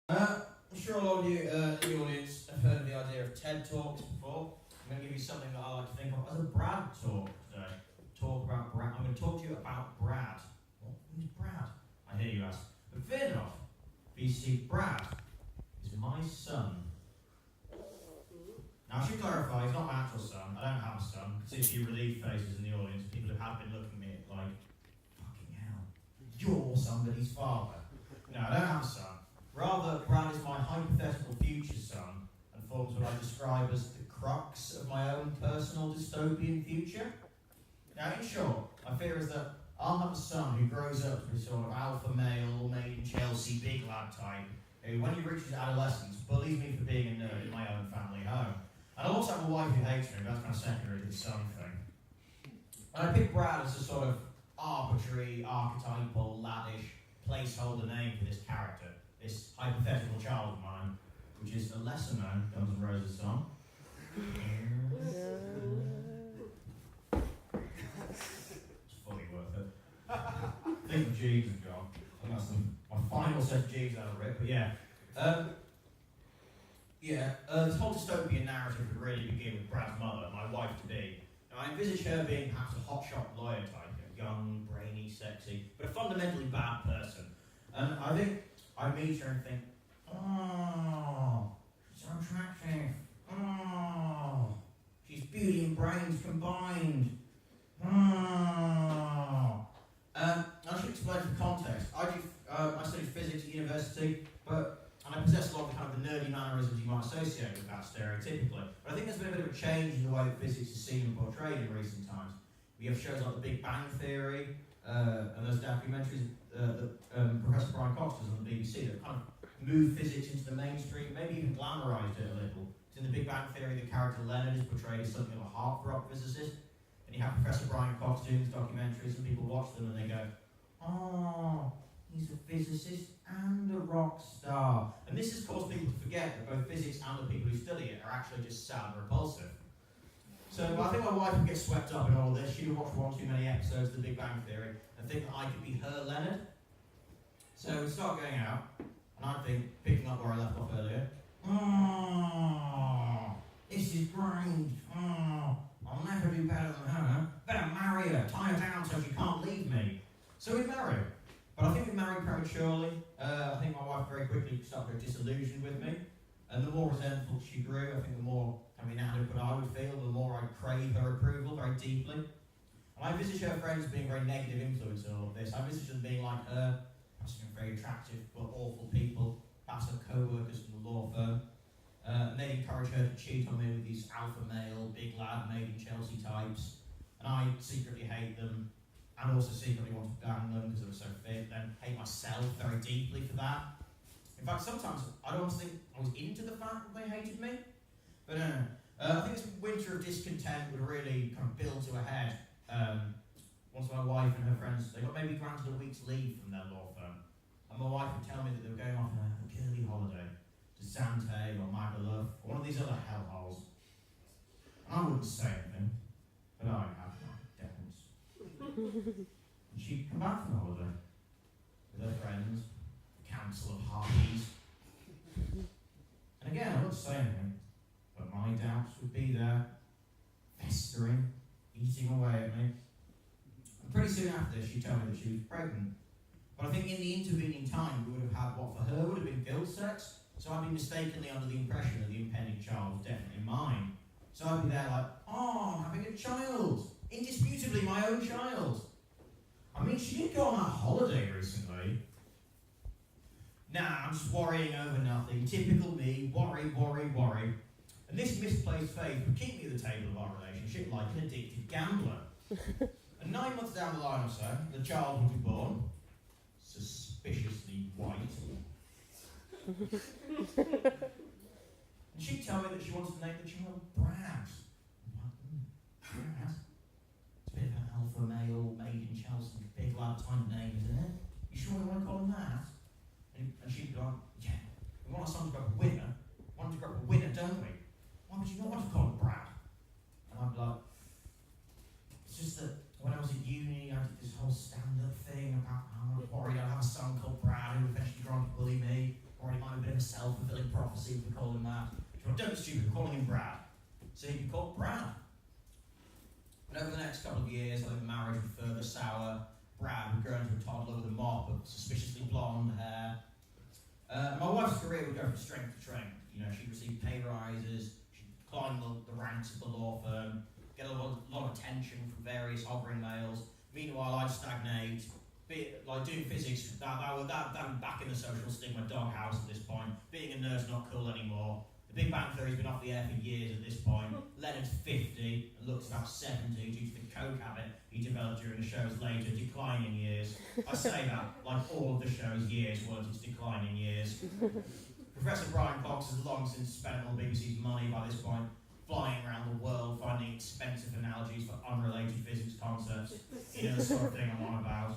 I'm sure a lot of you in the audience have heard of the idea of TED Talks before. I'm going to give you something that I like to think of as a Brad talk today. Talk about Brad. I'm going to talk to you about Brad. What is Brad? I hear you ask. But fear not, for you see, Brad is my son. Now, I should clarify, he's not my actual son. I don't have a son. I can see a few relief faces in the audience. People who have been looking at me like, fucking hell, you're somebody's father. No, I don't have a son. Rather, Brad is my hypothetical future son and forms what I describe as the crux of my own personal dystopian future. Now, in short, my fear is that I'll have a son who grows up to be sort of alpha male, made in Chelsea, big lad type, who, when he reaches adolescence, bullies me for being a nerd in my own family home. And I'll also have a wife who hates me, but that's kind of secondary to the son thing. And I picked Brad as a sort of arbitrary, archetypal, laddish placeholder name for this character. This hypothetical child of mine, which is a lesser known Guns N' Roses song. It's fully worth it. Think of Jeeves and John. I think that's my final set of Jeeves out of it, but yeah. This whole dystopian narrative would really begin with Brad's mother, my wife-to-be. Now, I envisage her being perhaps a hotshot lawyer type, young, brainy, sexy, but a fundamentally bad person. And I think I meet her and think, oh, she's so attractive. Oh, she's beauty and brains combined. Oh. I should explain for context. I studied physics at university, and I possess a lot of the kind of the nerdy mannerisms you might associate with that stereotypically. But I think there's been a bit of a change in the way that physics is seen and portrayed in recent times. We have shows like The Big Bang Theory, and those documentaries that Professor Brian Cox does on the BBC that kind of move physics into the mainstream, maybe even glamorised it a little. In The Big Bang Theory, the character Leonard is portrayed as something of a heartthrob physicist, and you have Professor Brian Cox doing these documentaries, and people watch them and they go, oh, he's a physicist and a rock star. And this has caused people to forget that both physics and the people who study it are actually just sad and repulsive. So I think my wife would get swept up in all of this. She would watch one too many episodes of The Big Bang Theory and think that I could be her Leonard. So we'd start going out, and I'd think, picking up where I left off earlier, oh, this is great. Oh, I'll never do better than her. Better marry her, tie her down so she can't leave me. So we'd marry her. But I think we married prematurely. I think my wife very quickly started to disillusioned with me. And the more resentful she grew, I think the more inadequate I would feel, the more I'd crave her approval very deeply. And I envisage her friends being very negative influence in all of this. I envisage them being like her, perhaps very attractive but awful people, perhaps her co-workers from the law firm. And they'd encourage her to cheat on me with these alpha male, big lad, made in Chelsea types. And I secretly hate them, and also secretly want to ban them because they were so fit, then hate myself very deeply for that. In fact, sometimes I don't think I was into the fact that they hated me. But I think this winter of discontent would really kind of build to a head once my wife and her friends, they got maybe granted a week's leave from their law firm. And my wife would tell me that they were going off on a girly holiday to Zante or Magaluf or one of these other hellholes. And I wouldn't say anything, but I'd have my deference. And she'd come back from the holiday with her friends, the Council of Harpies. And again, I wouldn't say anything, but my doubts would be there, festering, eating away at me. And pretty soon after this, she told me that she was pregnant. But I think in the intervening time, we would have had what for her would have been guilt sex. So I'd be mistakenly under the impression that the impending child was definitely mine. So I'd be there like, oh, I'm having a child. Indisputably my own child. I mean, she did go on that holiday recently. Nah, I'm just worrying over nothing. Typical me, worry, worry, worry. And this misplaced faith would keep me at the table of our relationship like an addicted gambler. And 9 months down the line or so, the child would be born, suspiciously white. And she'd tell me that she wanted to name the child Brad. Brad? It's a bit of an alpha male, made in Chelsea, big lad type name, isn't it? You sure you want to call him that? And she'd be like, yeah, we want our son to grow up a winner. We want him to grow up a winner, don't we? Why would you not want to call him Brad? And I'd be like, it's just that when I was at uni, I did this whole stand-up thing about how I was worried I'd have a son called Brad who would eventually grow up to bully me, or he might have been a self-fulfilling prophecy, we call him that. She went, don't be stupid, we're calling him Brad. So he'd be called Brad. But over the next couple of years, I think the marriage would further sour. Brad would grow into a toddler with a mop of suspiciously blonde hair. My wife's career would go from strength to strength. You know, she'd receive pay rises, she'd climb the ranks of the law firm, get a lot of attention from various hovering males. Meanwhile, I'd stagnate, like doing physics, that would back in the social stigma doghouse at this point. Being a nerd's not cool anymore. The Big Bang Theory's been off the air for years at this point. Leonard's 50 and looks about 70 due to the coke habit he developed during the show's later declining years. I say that like all of the show's years weren't its declining years. Professor Brian Cox has long since spent all BBC's money by this point, flying around the world finding expensive analogies for unrelated physics concepts. You know the sort of thing I'm on about.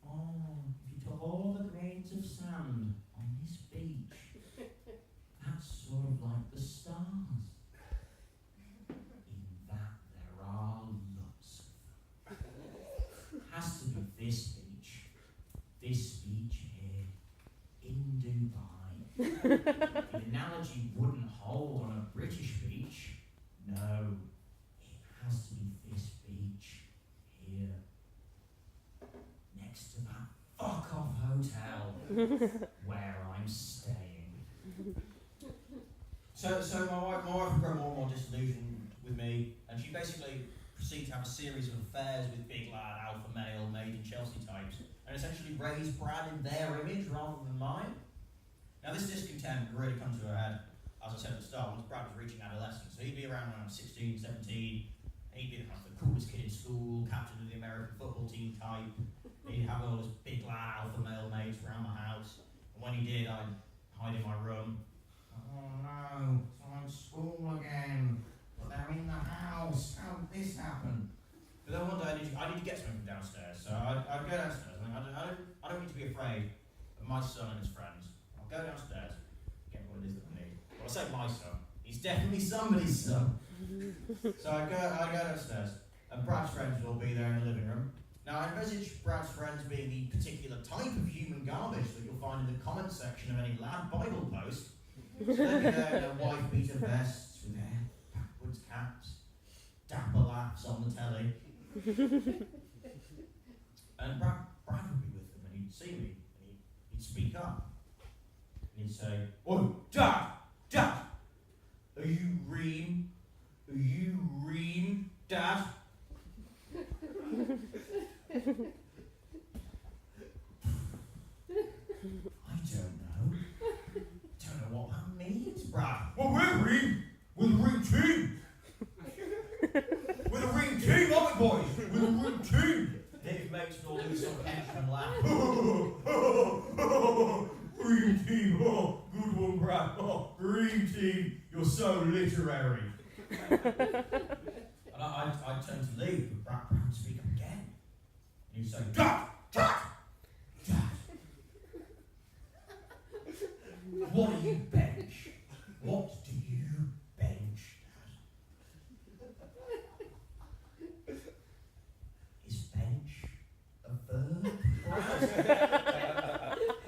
Oh, if you took all the grains of sand on this beach, that's sort of like the stars. In that there are lots of them. Has to be this beach here, in Dubai. The analogy wouldn't hold on a British beach. No, it has to be this beach here, next to that fuck-off hotel where I'm staying. So my wife would grow more and more disillusioned with me, and she basically proceeded to have a series of affairs with big lad, alpha male, made in Chelsea types, and essentially raised Brad in their image rather than mine. Now this discontent really come to a head, as I said at the start, once Brad was reaching adolescence. So he'd be around when I was 16, 17, he'd be the coolest kid in school, captain of the American football team type. He'd have all his big lad, alpha male mates around the house, and when he did, I'd hide in my room. Oh no, it's I'm in school again, but they're in the house. How did this happen? But then one day I need to get something from downstairs, so I'd go downstairs. I don't need to be afraid of my son and his friends. I'll go downstairs, get what it is that I need. Well, I say my son. He's definitely somebody's son. So I go downstairs, and Brad's friends will all be there in the living room. Now I envisage Brad's friends being the particular type of human garbage that you'll find in the comments section of any lad Bible post. So they'd be there in their white beater vests with their backwards caps, dapper laughs on the telly. And Brad would be with them, and he'd see me, and he'd speak up. And he'd say, "Oh, Dad! Are you ream? Dad?" I don't know what that means, Brad. Well, we're ream. We're the ream team. We're the ream team, aren't we, boys? We're the ream team. His mates would all do some extra and laugh. Ream team, oh, good one, Brad. Oh, ream team, you're so literary. And I'd turn to leave, but Brad would speak up again. And he'd say, Dad! What do you bench? What do you bench, Dad? Is bench a verb?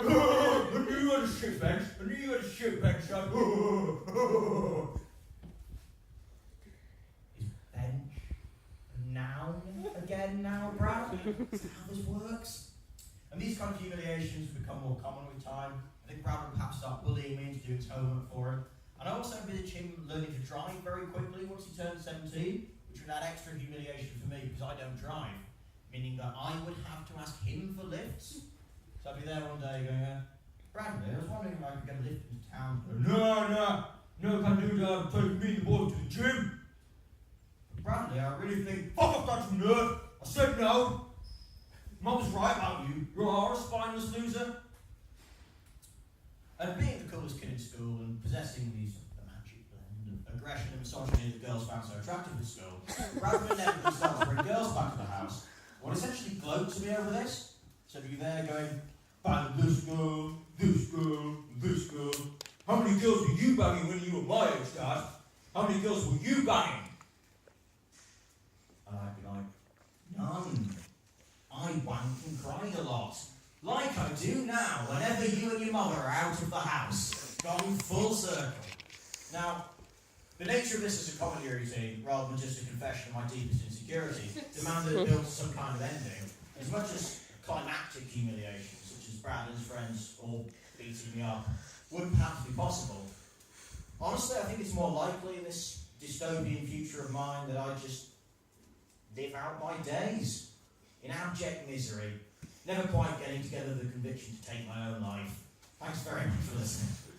I knew you had a shit bench. Dad. Is bench a noun again now, Brad? Is that how this works? And these kind of humiliations become more common with time. I think Brad would perhaps start bullying me into doing his homework for him. And I also envisage him learning to drive very quickly once he turned 17, which would add extra humiliation for me because I don't drive, meaning that I would have to ask him for lifts. So I'd be there one day going, Bradley, I was wondering if I could get a lift into town. No, can't do that. I'm taking me and the boys to the gym. But Bradley, I really think, fuck off, that's nerd. I said no. Mum was right about you. You're a spineless loser. And being the coolest kid in school and possessing the magic blend of aggression and misogyny that girls found so attractive at school, rather than inevitably started to bring girls back to the house, would essentially gloat to me over this. So if you're there going, bang this girl, this girl, this girl. How many girls were you banging when you were my age, Dad? How many girls were you banging? And I'd be like, none. I wanked and cried a lot. Like I do now, whenever you and your mother are out of the house. Gone full circle. Now, the nature of this as a comedy routine, rather than just a confession of my deepest insecurity, demanded it build some kind of ending. As much as climactic humiliation, such as Brad and his friends all beating me up, would perhaps be possible. Honestly, I think it's more likely in this dystopian future of mine that I just live out my days in abject misery, never quite getting together the conviction to take my own life. Thanks very much for listening.